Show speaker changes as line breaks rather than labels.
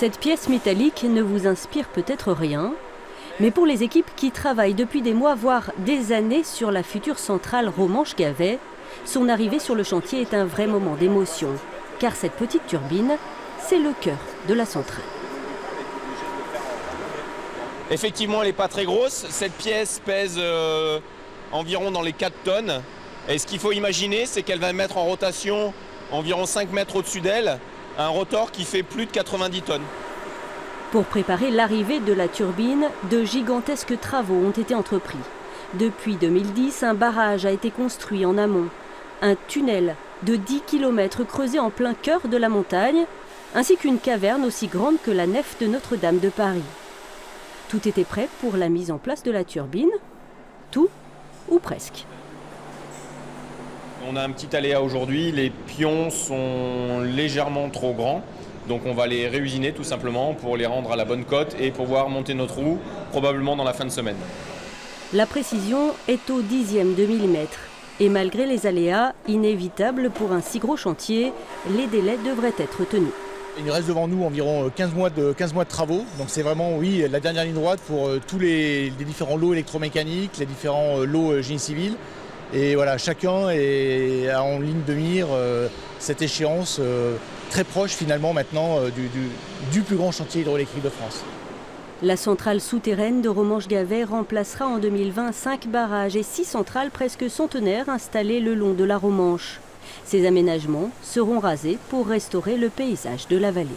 Cette pièce métallique ne vous inspire peut-être rien, mais pour les équipes qui travaillent depuis des mois, voire des années sur la future centrale Romanche-Gavet, son arrivée sur le chantier est un vrai moment d'émotion, car cette petite turbine, c'est le cœur de la centrale.
Effectivement, elle n'est pas très grosse. Cette pièce pèse environ dans les 4 tonnes. Et ce qu'il faut imaginer, c'est qu'elle va mettre en rotation environ 5 mètres au-dessus d'elle un rotor qui fait plus de 90 tonnes.
Pour préparer l'arrivée de la turbine, de gigantesques travaux ont été entrepris. Depuis 2010, un barrage a été construit en amont. Un tunnel de 10 km creusé en plein cœur de la montagne, ainsi qu'une caverne aussi grande que la nef de Notre-Dame de Paris. Tout était prêt pour la mise en place de la turbine. Tout, ou presque.
On a un petit aléa aujourd'hui, les pions sont légèrement trop grands. Donc on va les réusiner tout simplement pour les rendre à la bonne cote et pouvoir monter notre roue probablement dans la fin de semaine.
La précision est au dixième de millimètre. Et malgré les aléas inévitables pour un si gros chantier, les délais devraient être tenus.
Il nous reste devant nous environ 15 mois de travaux. Donc c'est vraiment, oui, la dernière ligne droite pour tous les différents lots électromécaniques, les différents lots génie civil. Et voilà, chacun a en ligne de mire cette échéance très proche finalement maintenant du plus grand chantier hydroélectrique de France.
La centrale souterraine de Romanche-Gavet remplacera en 2020 5 barrages et 6 centrales presque centenaires installées le long de la Romanche. Ces aménagements seront rasés pour restaurer le paysage de la vallée.